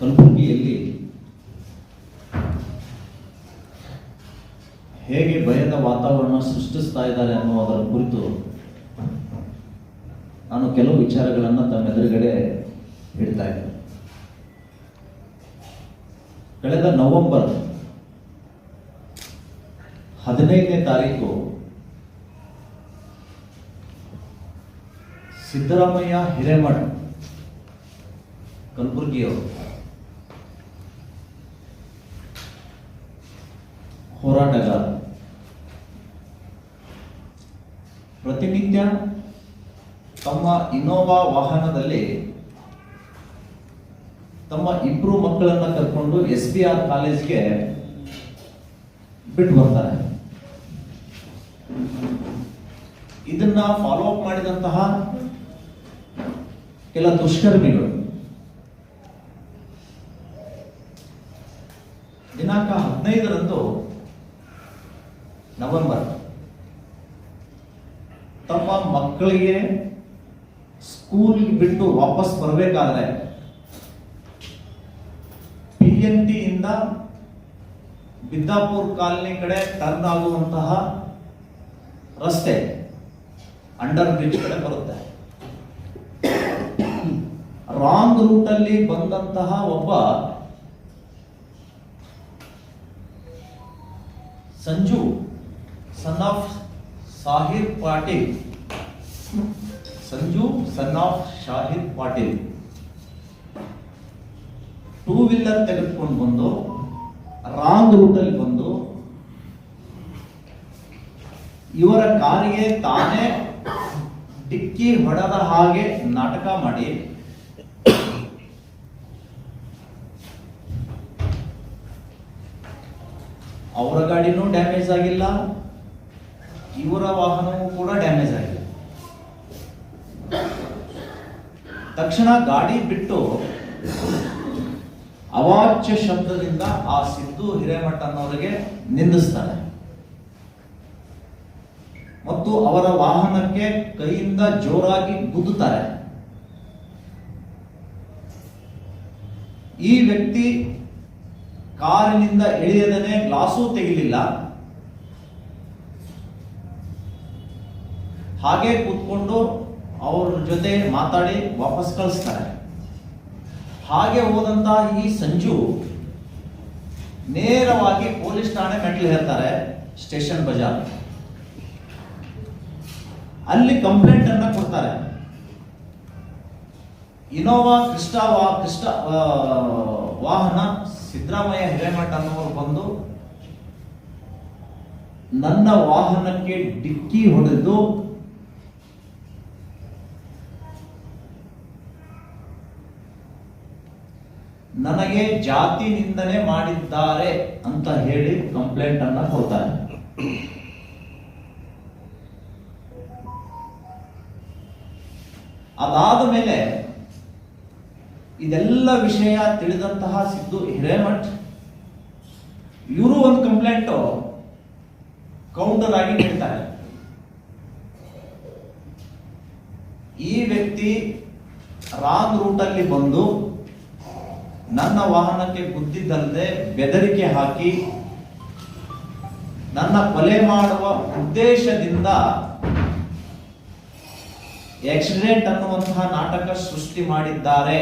ಕಲಬುರಗಿಯಲ್ಲಿ ಹೇಗೆ ಭಯದ ವಾತಾವರಣ ಸೃಷ್ಟಿಸ್ತಾ ಇದ್ದಾರೆ ಅನ್ನೋದರ ಕುರಿತು ನಾನು ಕೆಲವು ವಿಚಾರಗಳನ್ನು ತಮ್ಮ ಎದುರುಗಡೆ ಇಡ್ತಾ ಇದ್ದೆ. ಕಳೆದ ನವೆಂಬರ್ 15ನೇ ತಾರೀಕು ಸಿದ್ದರಾಮಯ್ಯ ಹಿರೇಮಠ್ ಕಲಬುರಗಿಯವರು ಹೋರಾಟಗಾರ ಪ್ರತಿನಿತ್ಯ ತಮ್ಮ ಇನೋವಾ ವಾಹನದಲ್ಲಿ ತಮ್ಮ ಇಬ್ಬರು ಮಕ್ಕಳನ್ನ ಕರ್ಕೊಂಡು SBR ಕಾಲೇಜ್ಗೆ ಬಿಟ್ಟು ಬರ್ತಾರೆ. ಇದನ್ನ ಫಾಲೋ ಅಪ್ ಮಾಡಿದಂತಹ ಕೆಲ ದುಷ್ಕರ್ಮಿಗಳು ದಿನಾಂಕ 15ರಂದು ನವೆಂಬರ್ ತಮ್ಮ ಮಕ್ಕಳಿಗೆ ಸ್ಕೂಲ್ ಬಿಟ್ಟು ವಾಪಸ್ ಬರಬೇಕಾದ್ರೆ PNT ಇಂದ ಬಿದ್ದಾಪುರ್ ಕಾಲನಿ ಕಡೆ ಟರ್ನ್ ಆಗುವಂತಹ ರಸ್ತೆ ಅಂಡರ್ ಬ್ರಿಡ್ಜ್ ಕಡೆ ಬರುತ್ತೆ. ರಾಂಗ್ ರೂಟ್ ಅಲ್ಲಿ ಬಂದಂತಹ ಒಬ್ಬ Sanju son of Shahid Patil two wheeler ತೆಗೆದುಕೊಂಡು ಬಂದು ರಾಂಗ್ ರೂಟ್ ಅಲ್ಲಿ ಬಂದು ಇವರ ಕಾರಿಗೆ ತಾನೇ ಡಿಕ್ಕಿ ಹೊಡೆದ ಹಾಗೆ ನಾಟಕ ಮಾಡಿ ಅವರ ಗಾಡಿನೂ ಡ್ಯಾಮೇಜ್ ಆಗಿಲ್ಲ, ಇವರ ವಾಹನವೂ ಕೂಡ ಡ್ಯಾಮೇಜ್ ಆಗಿಲ್ಲ. ತಕ್ಷಣ ಗಾಡಿ ಬಿಟ್ಟು ಅವಾಚ್ಯ ಶಬ್ದದಿಂದ ಆ ಸಿದ್ದು ಹಿರೇಮಠ ಅನ್ನೋರಿಗೆ ನಿಂದಿಸ್ತಾರೆ ಮತ್ತು ಅವರ ವಾಹನಕ್ಕೆ ಕೈಯಿಂದ ಜೋರಾಗಿ ಗುದ್ದುತ್ತಾರೆ. ಈ ವ್ಯಕ್ತಿ ಕಾರಿನಿಂದ ಇಳಿಯದನೆ ಗ್ಲಾಸು ತೆಗಿಲಿಲ್ಲ, ಹಾಗೆ ಕೂತ್ಕೊಂಡು ಅವ್ರ ಜೊತೆ ಮಾತಾಡಿ ವಾಪಸ್ ಕಳಿಸ್ತಾರೆ. ಹಾಗೆ ಹೋದಂತಹ ಈ ಸಂಜು ನೇರವಾಗಿ ಪೊಲೀಸ್ ಠಾಣೆ ಮೆಟ್ಲು ಹೇಳ್ತಾರೆ, ಸ್ಟೇಷನ್ ಬಜಾರ್. ಅಲ್ಲಿ ಕಂಪ್ಲೇಂಟ್ ಅನ್ನ ಕೊಡ್ತಾರೆ. ಇನೋವಾ ಕ್ರಿಸ್ಟಾ ವಾಹನ ಸಿದ್ದರಾಮಯ್ಯ ಹಿರೇಮಠ ಅನ್ನೋರು ಬಂದು ನನ್ನ ವಾಹನಕ್ಕೆ ಡಿಕ್ಕಿ ಹೊಡೆದು ನನಗೆ ಜಾತಿ ನಿಂದನೆ ಮಾಡಿದ್ದಾರೆ ಅಂತ ಹೇಳಿ ಕಂಪ್ಲೇಂಟ್ ಅನ್ನ ಕೊಡ್ತಾರೆ. ಅದಾದ ಮೇಲೆ ಇದೆಲ್ಲ ವಿಷಯ ತಿಳಿದಂತಹ ಸಿದ್ದು ಹಿರೇಮಠ್ ಇವರು ಒಂದು ಕಂಪ್ಲೇಂಟ್ ಕೌಂಟರ್ ಆಗಿ ನೀಡ್ತಾರೆ. ಈ ವ್ಯಕ್ತಿ ರಾಂಗ್ ರೂಟ್ ಅಲ್ಲಿ ಬಂದು ನನ್ನ ವಾಹನಕ್ಕೆ ಗುದ್ದಿದ್ದಲ್ಲದೆ ಬೆದರಿಕೆ ಹಾಕಿ ನನ್ನ ಕೊಲೆ ಮಾಡುವ ಉದ್ದೇಶದಿಂದ ಆಕ್ಸಿಡೆಂಟ್ ಅನ್ನುವಂತಹ ನಾಟಕ ಸೃಷ್ಟಿ ಮಾಡಿದ್ದಾರೆ